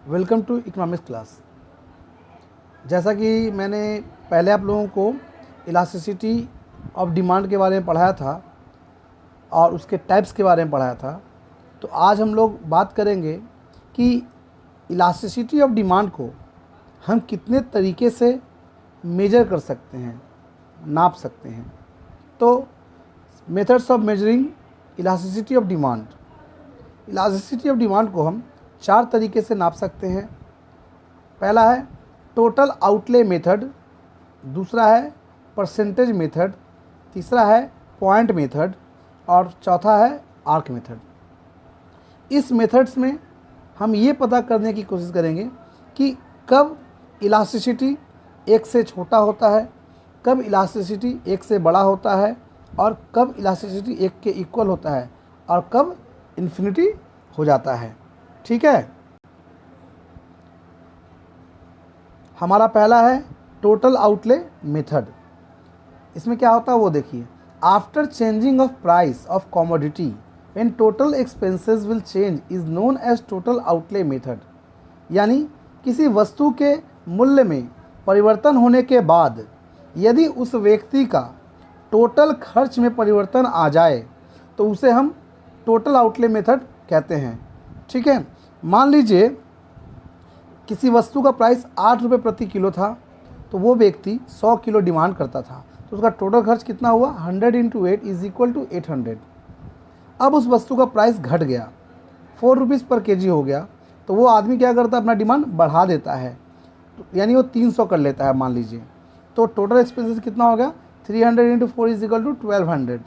Welcome to economics class. जैसा कि मैंने पहले आप लोगों को इलास्टिसिटी ऑफ डिमांड के बारे में पढ़ाया था और उसके टाइप्स के बारे में पढ़ाया था, तो आज हम लोग बात करेंगे कि इलास्टिसिटी ऑफ डिमांड को हम कितने तरीके से मेजर कर सकते हैं, नाप सकते हैं। तो methods of measuring elasticity of demand. Elasticity of demand को हम 4 तरीके से नाप सकते हैं। पहला है टोटल आउटले मेथड, दूसरा है परसेंटेज मेथड, तीसरा है पॉइंट मेथड और चौथा है आर्क मेथड। इस मेथड्स में हम ये पता करने की कोशिश करेंगे कि कब इलास्टिसिटी 1 से छोटा होता है, कब इलास्टिसिटी 1 से बड़ा होता है और कब इलास्टिसिटी 1 के इक्वल होता है और कब इन्फिनिटी हो जाता है। ठीक है। हमारा पहला है टोटल आउटले मेथड। इसमें क्या होता है वो देखिए। After changing of price of commodity when total expenses will change is known as total outlay method. यानी किसी वस्तु के मूल्य में परिवर्तन होने के बाद यदि उस व्यक्ति का टोटल खर्च में परिवर्तन आ जाए तो उसे हम टोटल आउटले मेथड कहते हैं। ठीक है। मान लीजिए किसी वस्तु का प्राइस 8 रुपये प्रति किलो था, तो वो व्यक्ति 100 किलो डिमांड करता था, तो उसका टोटल खर्च कितना हुआ? 100 × 8 इज इक्वल टू 800। अब उस वस्तु का प्राइस घट गया, 4 रुपीज़ पर केजी हो गया, तो वो आदमी क्या करता है? अपना डिमांड बढ़ा देता है, यानी वो 300 कर लेता है मान लीजिए। तो टोटल एक्सपेंसेस कितना हो गया? 300 × 4 इज इक्वल टू 1200।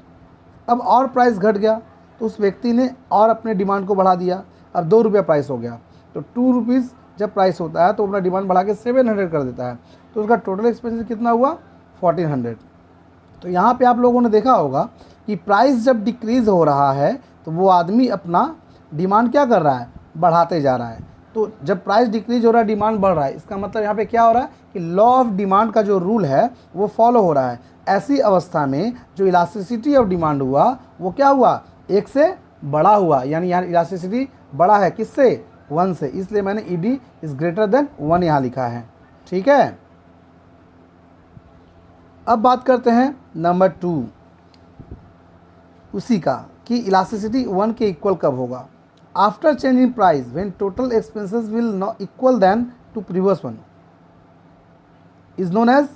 अब और प्राइस घट गया, तो उस व्यक्ति ने और अपने डिमांड को बढ़ा दिया, अब 2 रुपये प्राइस हो गया। तो 2 रुपीज़ जब प्राइस होता है तो अपना डिमांड बढ़ा के 700 कर देता है, तो उसका टोटल एक्सपेंसेस कितना हुआ? 1400। तो यहाँ पे आप लोगों ने देखा होगा कि प्राइस जब डिक्रीज़ हो रहा है तो वो आदमी अपना डिमांड क्या कर रहा है? बढ़ाते जा रहा है। तो जब प्राइस डिक्रीज हो रहा है, डिमांड बढ़ रहा है, इसका मतलब यहाँ पे क्या हो रहा है कि लॉ ऑफ डिमांड का जो रूल है वो फॉलो हो रहा है। ऐसी अवस्था में जो इलास्टिसिटी ऑफ डिमांड हुआ वो क्या हुआ? 1 से बड़ा हुआ, यानी यहाँ इलास्टिसिटी बड़ा है किससे? 1 से, इसलिए मैंने ED इज ग्रेटर देन 1 यहाँ लिखा है। ठीक है। अब बात करते हैं नंबर 2 उसी का, कि इलास्टिसिटी 1 के इक्वल कब होगा। After change in price when total expenses will not equal then to previous one is known as,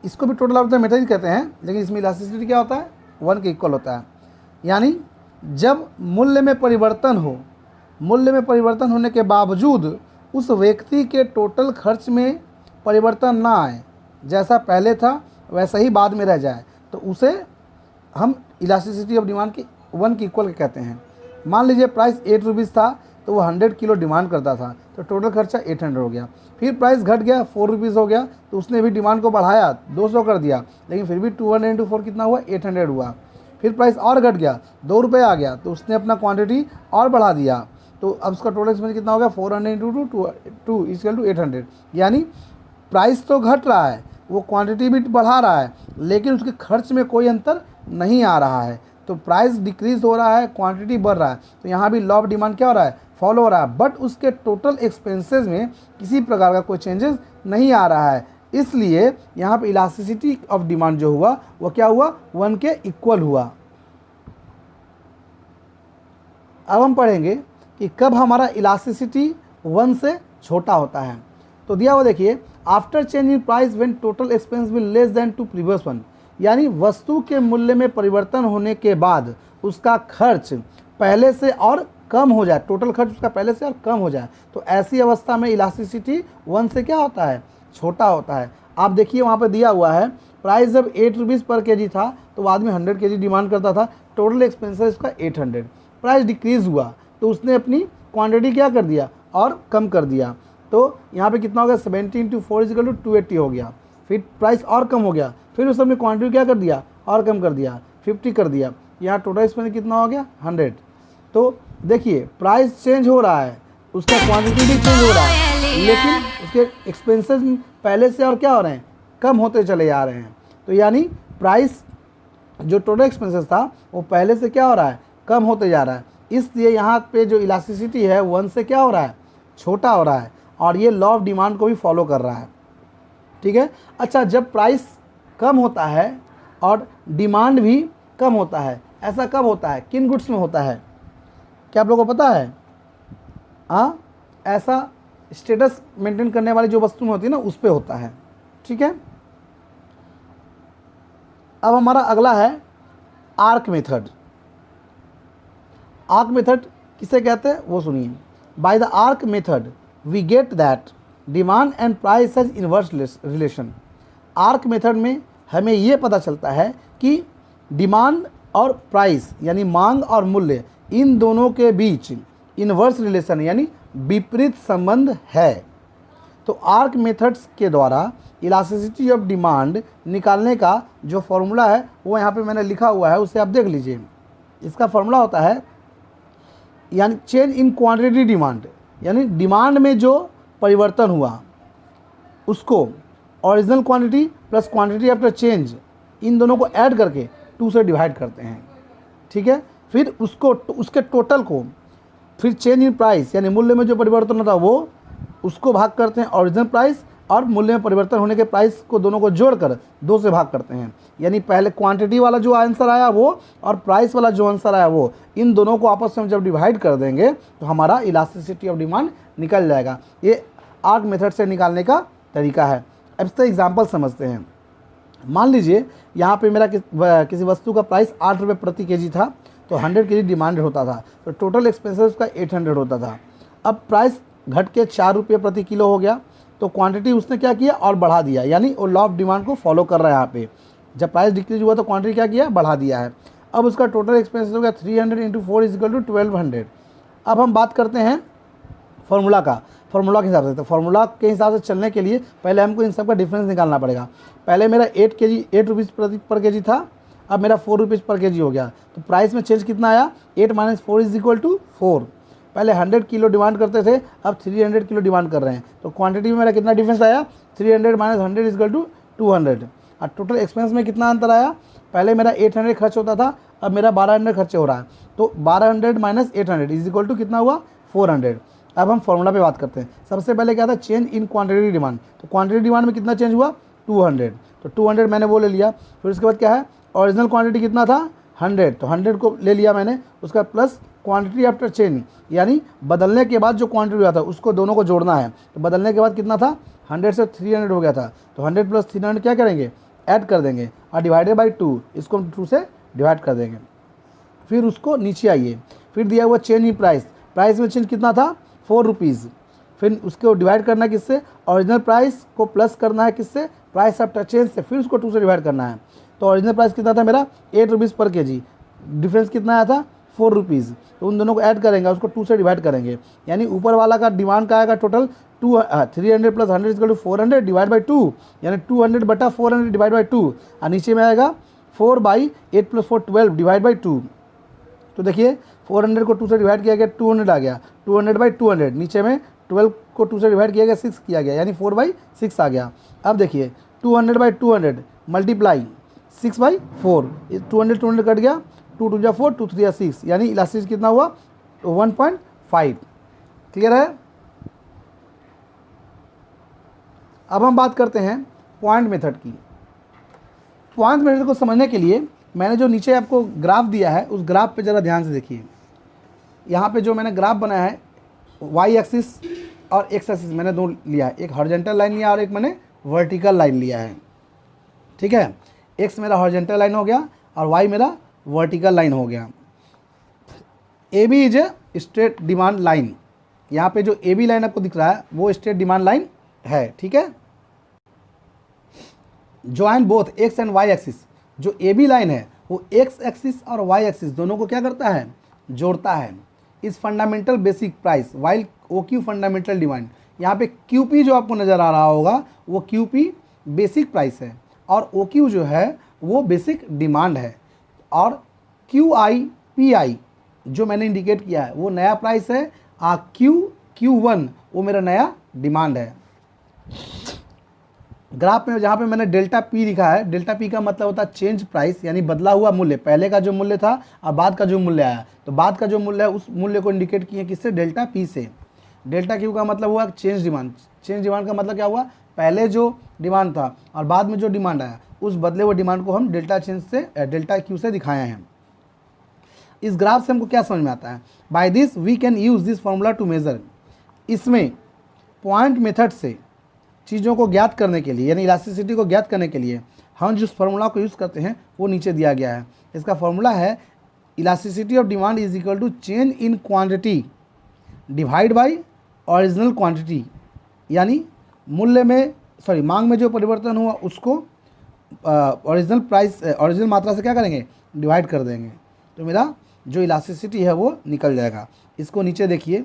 इसको भी टोटल आउटले मेथड कहते हैं, लेकिन इसमें इलास्टिसिटी क्या होता है? 1 के इक्वल होता है। यानी जब मूल्य में परिवर्तन हो, मूल्य में परिवर्तन होने के बावजूद उस व्यक्ति के टोटल खर्च में परिवर्तन ना आए, जैसा पहले था वैसा ही बाद में रह जाए, तो उसे हम इलास्टिसिटी ऑफ डिमांड की 1 के इक्वल कहते हैं। मान लीजिए प्राइस 8 रुपीज़ था, तो वो 100 किलो डिमांड करता था, तो टोटल खर्चा 800 हो गया। फिर प्राइस घट गया, 4 रुपीज़ हो गया, तो उसने भी डिमांड को बढ़ाया, 200 कर दिया, लेकिन फिर भी 200 × 4 कितना हुआ? 800 हुआ। फिर प्राइस और घट गया, 2 रुपये आ गया, तो उसने अपना क्वांटिटी और बढ़ा दिया, तो अब उसका टोटल एक्सपेंस कितना हो गया? 400 × 2 इक्वल टू 800। यानी प्राइस तो घट रहा है, वो क्वांटिटी भी बढ़ा रहा है, लेकिन उसके खर्च में कोई अंतर नहीं आ रहा है। तो प्राइस डिक्रीज हो रहा है, क्वांटिटी बढ़ रहा है, तो यहाँ भी लॉ ऑफ डिमांड क्या हो रहा है? फॉलो हो रहा है, बट उसके टोटल एक्सपेंसेस में किसी प्रकार का कोई चेंजेस नहीं आ रहा है। इसलिए यहाँ पे इलास्टिसिटी ऑफ डिमांड जो हुआ वो क्या हुआ? 1 के इक्वल हुआ। अब हम पढ़ेंगे कि कब हमारा इलास्टिसिटी 1 से छोटा होता है। तो दिया हुआ देखिए, after change in price when total expense will less then to previous one. यानी वस्तु के मूल्य में परिवर्तन होने के बाद उसका खर्च पहले से और कम हो जाए, टोटल खर्च उसका पहले से और कम हो जाए, तो ऐसी अवस्था में इलास्टिसिटी 1 से क्या होता है? छोटा होता है। आप देखिए वहाँ पर दिया हुआ है, प्राइस जब 8 रुपीज़ पर केजी था तो वो आदमी 100 केजी डिमांड करता था, टोटल एक्सपेंसेस उसका 800। प्राइस डिक्रीज़ हुआ तो उसने अपनी क्वांटिटी क्या कर दिया? और कम कर दिया, तो यहाँ पे कितना हो गया? 70 × 4 इज इक्वल टू 280 हो गया। फिर प्राइस और कम हो गया, फिर उसने अपनी क्वांटिटी क्या कर दिया? और कम कर दिया, 50 कर दिया। यहाँ टोटल एक्सपेंस कितना हो गया? 100। तो देखिए प्राइस चेंज हो रहा है, उसका क्वांटिटी भी चेंज हो रहा है, लेकिन उसके एक्सपेंसेस पहले से और क्या हो रहे हैं? कम होते चले जा रहे हैं। तो यानी प्राइस जो टोटल एक्सपेंसेस था वो पहले से क्या हो रहा है? कम होते जा रहा है। इसलिए यहाँ पे जो इलास्टिसिटी है 1 से क्या हो रहा है, छोटा हो रहा है, और ये लॉ ऑफ डिमांड को भी फॉलो कर रहा है। ठीक है। अच्छा, जब प्राइस कम होता है और डिमांड भी कम होता है, ऐसा कब होता है, किन गुड्स में होता है, क्या आप लोगों को पता है? हाँ, ऐसा स्टेटस मेंटेन करने वाली जो वस्तु में होती है ना, उस पे होता है। ठीक है। अब हमारा अगला है आर्क मेथड। आर्क मेथड किसे कहते हैं वो सुनिए। By the arc method we get that demand and price has inverse relation. Arc method में हमें ये पता चलता है कि डिमांड और प्राइस यानी मांग और मूल्य, इन दोनों के बीच इनवर्स रिलेशन यानी विपरीत संबंध है। तो आर्क मेथड्स के द्वारा इलास्टिसिटी ऑफ डिमांड निकालने का जो फॉर्मूला है वो यहाँ पे मैंने लिखा हुआ है, उसे आप देख लीजिए। इसका फॉर्मूला होता है यानी चेंज इन क्वांटिटी डिमांड, यानी डिमांड में जो परिवर्तन हुआ उसको original quantity plus quantity after change, इन दोनों को ऐड करके 2 से डिवाइड करते हैं। ठीक है। फिर उसको उसके टोटल को फिर चेंज इन प्राइस यानी मूल्य में जो परिवर्तन होता है वो उसको भाग करते हैं ओरिजिनल प्राइस, और मूल्य में परिवर्तन होने के प्राइस को दोनों को जोड़कर 2 से भाग करते हैं। यानी पहले क्वांटिटी वाला जो आंसर आया वो और प्राइस वाला जो आंसर आया वो, इन दोनों को आपस में जब डिवाइड कर देंगे तो हमारा इलास्टिसिटी ऑफ डिमांड निकल जाएगा। ये आर्क मेथड से निकालने का तरीका है। अब इसका एग्जाम्पल समझते हैं। मान लीजिए यहाँ पे मेरा किसी वस्तु का प्राइस 8 रुपये प्रति केजी था, तो 100 केजी डिमांड होता था, तो टोटल एक्सपेंसेस का 800 होता था। अब प्राइस घट के 4 रुपये प्रति किलो हो गया, तो क्वांटिटी उसने क्या किया और बढ़ा दिया, यानी वो लॉ ऑफ डिमांड को फॉलो कर रहा है। यहाँ पे जब प्राइस डिक्रीज हुआ तो क्वांटिटी क्या किया, बढ़ा दिया है। अब उसका टोटल एक्सपेंसेस हो गया 300 × 4 = 1200। अब हम बात करते हैं फार्मूला का, फार्मूला के हिसाब से। तो फार्मूला के हिसाब से चलने के लिए पहले हमको इन सब का डिफरेंस निकालना पड़ेगा। पहले मेरा 8 रुपीज़ पर केजी था, अब मेरा 4 रुपीज़ पर केजी हो गया। तो प्राइस में चेंज कितना आया, 8 - 4 = 4। पहले 100 किलो डिमांड करते थे, अब 300 किलो डिमांड कर रहे हैं, तो क्वांटिटी में मेरा कितना डिफरेंस आया, 300 - 100 = 200। और टोटल एक्सपेंस में कितना अंतर आया, पहले मेरा 800 खर्च होता था, अब मेरा 1200 खर्च हो रहा है, तो 1200 - 800 = कितना हुआ, 400। अब हम फॉर्मूला पे बात करते हैं। सबसे पहले क्या था, चेंज इन क्वांटिटी डिमांड। तो क्वांटिटी डिमांड में कितना चेंज हुआ, 200, तो 200 मैंने वो ले लिया। फिर उसके बाद क्या है, ओरिजिनल क्वांटिटी कितना था, 100, तो 100 को ले लिया मैंने। उसका प्लस क्वांटिटी आफ्टर चेंज, यानी बदलने के बाद जो क्वांटिटी हुआ था उसको दोनों को जोड़ना है। तो बदलने के बाद कितना था, 100 से 300 हो गया था, तो 100 + 300 क्या करेंगे, ऐड कर देंगे, और डिवाइडेड बाई 2, इसको हम 2 से डिवाइड कर देंगे। फिर उसको नीचे आइए, फिर दिया हुआ चेंज इन प्राइस, प्राइस में चेंज कितना था, 4 रुपीज़। फिर उसको डिवाइड करना है किससे, ओरिजिनल प्राइस को प्लस करना है किससे, प्राइस आफ्टर चेंज से, फिर उसको 2 से डिवाइड करना है। तो ओरिजिनल प्राइस कितना था मेरा, 8 रुपीज़ पर केजी, डिफरेंस कितना आया था, 4 रुपीज़। तो उन दोनों को ऐड करेंगे, उसको 2 से डिवाइड करेंगे, यानी ऊपर वाला का डिमांड का आएगा टोटल 300 + 100 = 400 डिवाइड बाई 2, यानी 200/400 डिवाइड बाई 2, और नीचे में आएगा 4/8 + 4 12 डिवाइड बाई 2। तो देखिए 400 को 2 से डिवाइड किया गया, 200 आ गया, 200/200, नीचे में 12 को 2 से डिवाइड किया गया, 6 किया गया, यानी 4/6 आ गया। अब देखिए 200/200 मल्टीप्लाई 6/4, 200 कट गया, 2 × 2 = 4, 2 × 3 = 6, यानी इलास्टिसिटी कितना हुआ, 1.5। क्लियर है। अब हम बात करते हैं पॉइंट मेथड की। पॉइंट मेथड को समझने के लिए मैंने जो नीचे आपको ग्राफ दिया है उस ग्राफ पे ज़रा ध्यान से देखिए। यहाँ पे जो मैंने ग्राफ बनाया है, वाई एक्सिस और एक्स एक्सिस मैंने दो लिया है, एक हॉरिजॉन्टल लाइन लिया और एक मैंने वर्टिकल लाइन लिया है। ठीक है, एक्स मेरा हॉरिजॉन्टल लाइन हो गया और वाई मेरा वर्टिकल लाइन हो गया। A B is a straight demand line, यहाँ पे जो ए बी लाइन आपको दिख रहा है वो स्ट्रेट डिमांड लाइन है। ठीक है, join both x and y axis, जो ए बी लाइन है वो एक्स एक्सिस और वाई एक्सिस दोनों को क्या करता है, जोड़ता है। इस fundamental basic price while O Q fundamental demand, यहाँ पे क्यू पी जो आपको नज़र आ रहा होगा वो क्यू पी बेसिक प्राइस है और ओ क्यू जो है वो बेसिक डिमांड है, और क्यू आई पी आई जो मैंने इंडिकेट किया है वो नया प्राइस है, क्यू वन वो मेरा नया डिमांड है। ग्राफ में जहाँ पे मैंने डेल्टा पी लिखा है, डेल्टा पी का मतलब होता है चेंज प्राइस, यानी बदला हुआ मूल्य, पहले का जो मूल्य था और बाद का जो मूल्य आया, तो बाद का जो मूल्य है उस मूल्य को इंडिकेट किए किससे, डेल्टा पी से। डेल्टा क्यू का मतलब हुआ चेंज डिमांड। चेंज डिमांड का मतलब क्या हुआ, पहले जो डिमांड था और बाद में जो डिमांड आया उस बदले हुए डिमांड को हम डेल्टा चेंज से, डेल्टा क्यू से दिखाए हैं। इस ग्राफ से हमको क्या समझ में आता है, by this we can use this formula to measure. इसमें पॉइंट मेथड से चीज़ों को ज्ञात करने के लिए, यानी इलास्टिसिटी को ज्ञात करने के लिए हम जिस फार्मूला को यूज़ करते हैं वो नीचे दिया गया है। इसका फार्मूला है elasticity of demand is equal to change in quantity divide by original quantity, यानी मूल्य में मांग में जो परिवर्तन हुआ उसको ओरिजिनल प्राइस, ओरिजिनल मात्रा से क्या करेंगे, डिवाइड कर देंगे, तो मेरा जो इलास्टिसिटी है वो निकल जाएगा। इसको नीचे देखिए,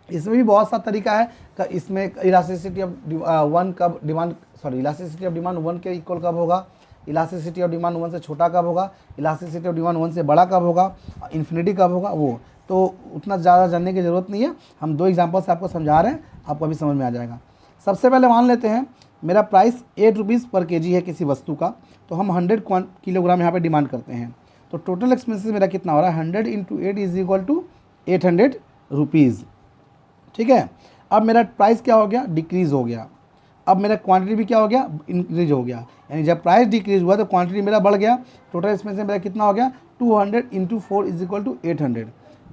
इसमें भी बहुत सा तरीका है। इसमें इलास्टिसिटी ऑफ वन कब demand, elasticity of demand one के इक्वल कब होगा, इलास्टिसिटी ऑफ डिमांड वन से छोटा कब होगा, इलास्टिसिटी ऑफ डिमांड वन से बड़ा कब होगा, इन्फिनिटी कब होगा, वो तो उतना ज़्यादा जानने की ज़रूरत नहीं है। हम 2 एग्जाम्पल से आपको समझा रहे हैं, आपको अभी समझ में आ जाएगा। सबसे पहले मान लेते हैं मेरा प्राइस 8 रुपीज़ पर केजी है किसी वस्तु का, तो हम 100 किलोग्राम यहाँ पे डिमांड करते हैं, तो टोटल एक्सपेंसेस मेरा कितना हो रहा है, 100 × 8 इज इक्वल टू 800 रुपीज़। ठीक है, अब मेरा प्राइस क्या हो गया, डिक्रीज़ हो गया। अब मेरा क्वांटिटी भी क्या हो गया, इंक्रीज हो गया, यानी जब प्राइस डिक्रीज हुआ तो क्वांटिटी मेरा बढ़ गया। टोटल एक्सपेंसेस मेरा कितना हो गया, 200 × 4 इज इक्वल टू 800।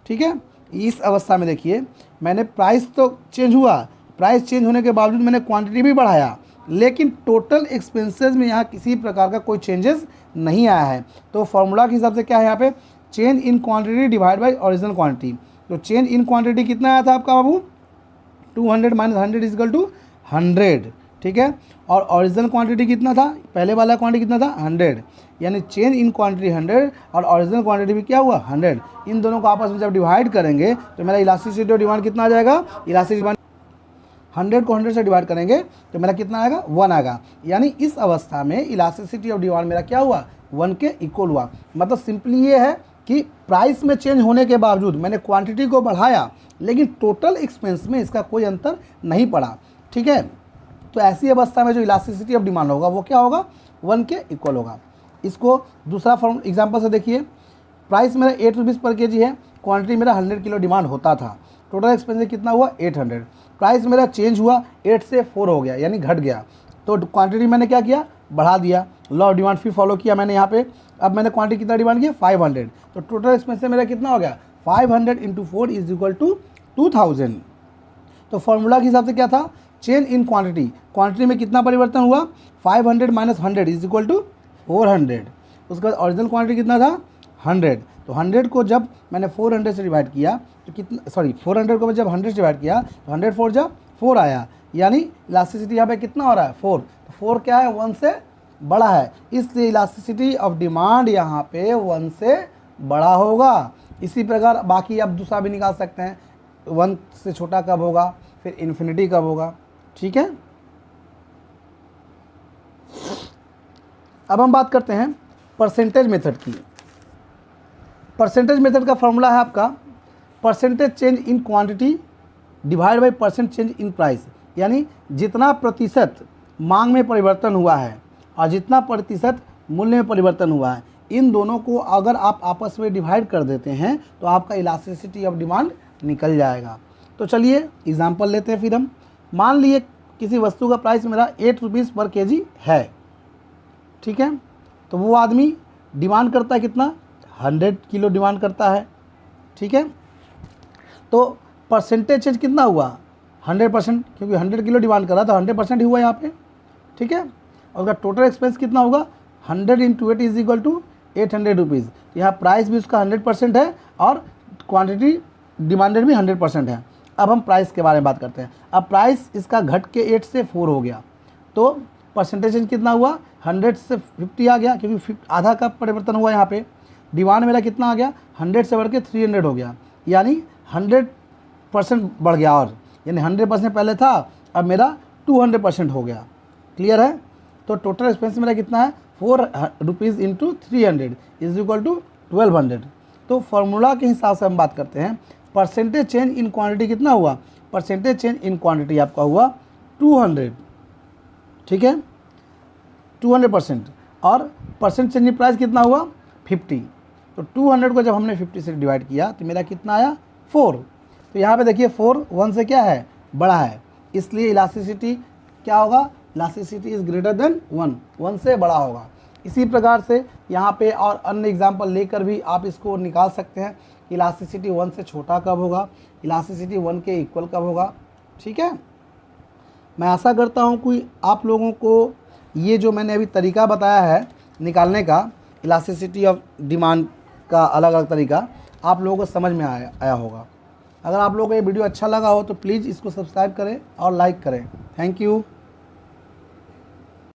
ठीक है, इस अवस्था में देखिए मैंने प्राइस तो चेंज हुआ, प्राइस चेंज होने के बावजूद मैंने क्वांटिटी भी बढ़ाया, लेकिन टोटल एक्सपेंसेस में यहाँ किसी प्रकार का कोई चेंजेस नहीं आया है। तो फॉर्मूला के हिसाब से क्या है यहाँ पे, change in quantity divide by original quantity. तो चेंज इन क्वांटिटी कितना आया था आपका बाबू, 200 - 100 इज इक्वल टू 100। ठीक है, और ओरिजिनल क्वांटिटी कितना था, पहले वाला क्वांटिटी कितना था, 100, यानी चेंज इन क्वांटिटी 100 और ओरिजिनल क्वांटिटी भी क्या हुआ, 100। इन दोनों को आपस में जब डिवाइड करेंगे तो मेरा इलास्टिसिटी ऑफ डिमांड कितना आ जाएगा, इलास्टिसिटी डिमांड 100 को 100 से डिवाइड करेंगे तो मेरा कितना आएगा, 1 आएगा। यानी इस अवस्था में इलास्टिसिटी ऑफ डिमांड मेरा क्या हुआ, 1 के इक्वल हुआ। मतलब सिंपली ये है कि प्राइस में चेंज होने के बावजूद मैंने क्वांटिटी को बढ़ाया, लेकिन टोटल एक्सपेंस में इसका कोई अंतर नहीं पड़ा। ठीक है, तो ऐसी अवस्था में जो इलास्टिसिटी ऑफ डिमांड होगा वो क्या होगा, 1 के इक्वल होगा। इसको दूसरा फॉर्म एग्जांपल से देखिए, प्राइस मेरा 8 रुपीज़ पर केजी है, क्वांटिटी मेरा 100 किलो डिमांड होता था, टोटल एक्सपेंस कितना हुआ, 800। प्राइस मेरा चेंज हुआ, 8 से 4 हो गया, यानी घट गया, तो क्वांटिटी मैंने क्या किया, बढ़ा दिया, लॉ ऑफ डिमांड फिर फॉलो किया मैंने यहाँ पे। अब मैंने क्वांटिटी कितना डिमांड किया, 500, तो टोटल एक्सपेंस मेरा कितना हो गया, 500 × 4 इज इक्वल टू 2000। तो फॉर्मूला के हिसाब से क्या था, चेंज इन क्वांटिटी, क्वांटिटी में कितना परिवर्तन हुआ, 500 - 100 इज इक्वल टू 400। उसके बाद ओरिजिनल क्वांटिटी कितना था, 100, तो 100 को जब मैंने 400 से डिवाइड किया तो कितना, 400 को जब 100 से डिवाइड किया तो 100 4 जब 4 आया, यानी इलास्टिसिटी यहाँ पे कितना हो रहा है, 4। तो 4 क्या है, 1 से बड़ा है, इसलिए इलास्टिसिटी ऑफ डिमांड यहाँ पे 1 से बड़ा होगा। इसी प्रकार बाकी आप दूसरा भी निकाल सकते हैं, 1 से छोटा कब होगा, फिर इन्फिनिटी कब होगा। ठीक है, अब हम बात करते हैं परसेंटेज मेथड की। परसेंटेज मेथड का फॉर्मूला है आपका percentage change in quantity divide bye percent change in price, यानी जितना प्रतिशत मांग में परिवर्तन हुआ है और जितना प्रतिशत मूल्य में परिवर्तन हुआ है, इन दोनों को अगर आप आपस में डिवाइड कर देते हैं तो आपका इलास्टिसिटी ऑफ डिमांड निकल जाएगा। तो चलिए एग्जांपल लेते हैं फिर हम। मान लिए किसी वस्तु का प्राइस मेरा 8 रुपीज़ पर केजी है। ठीक है, तो वो आदमी डिमांड करता है कितना, 100 किलो डिमांड करता है। ठीक है, तो परसेंटेज चेंज कितना हुआ, 100%, क्योंकि 100 किलो डिमांड कर रहा था, 100% ही हुआ यहाँ पे। ठीक है, और उसका टोटल एक्सपेंस कितना होगा, 100 × 8 इज इक्वल टू 800 रुपीज़। यहाँ प्राइस भी उसका 100% है और क्वांटिटी डिमांडेड भी 100% है। अब हम प्राइस के बारे में बात करते हैं। अब प्राइस इसका घट के 8 से 4 हो गया, तो परसेंटेज चेंज कितना हुआ, 100 से 50 आ गया, क्योंकि आधा का परिवर्तन हुआ यहाँ पे। डिमांड मेरा कितना आ गया, 100 से बढ़ के 300 हो गया, यानी 100% बढ़ गया, और यानी 100% पहले था, अब मेरा 200% हो गया। क्लियर है, तो टोटल एक्सपेंस मेरा कितना है, 4 रुपीज़ × 300 इज इक्वल टू 1200। तो फार्मूला के हिसाब से हम बात करते हैं, परसेंटेज चेंज इन क्वांटिटी कितना हुआ, परसेंटेज चेंज इन क्वांटिटी आपका हुआ 200। ठीक है, 200%, और परसेंट चेंज इन प्राइस कितना हुआ 50। तो 200 को जब हमने 50 से डिवाइड किया तो मेरा कितना आया 4। तो यहाँ पे देखिए 4 1 से क्या है बड़ा है, इसलिए इलास्टिसिटी क्या होगा, इलास्टिसिटी इज़ ग्रेटर देन 1, 1 से बड़ा होगा। इसी प्रकार से यहाँ पे और अन्य एग्जांपल लेकर भी आप इसको निकाल सकते हैं, इलास्टिसिटी 1 से छोटा कब होगा, इलास्टिसिटी 1 के इक्वल कब होगा। ठीक है, मैं आशा करता हूँ कि आप लोगों को ये जो मैंने अभी तरीका बताया है निकालने का, इलास्टिसिटी ऑफ डिमांड का अलग अलग तरीका, आप लोगों को समझ में आया होगा। अगर आप लोगों को ये वीडियो अच्छा लगा हो तो प्लीज़ इसको सब्सक्राइब करें और लाइक करें। Thank you.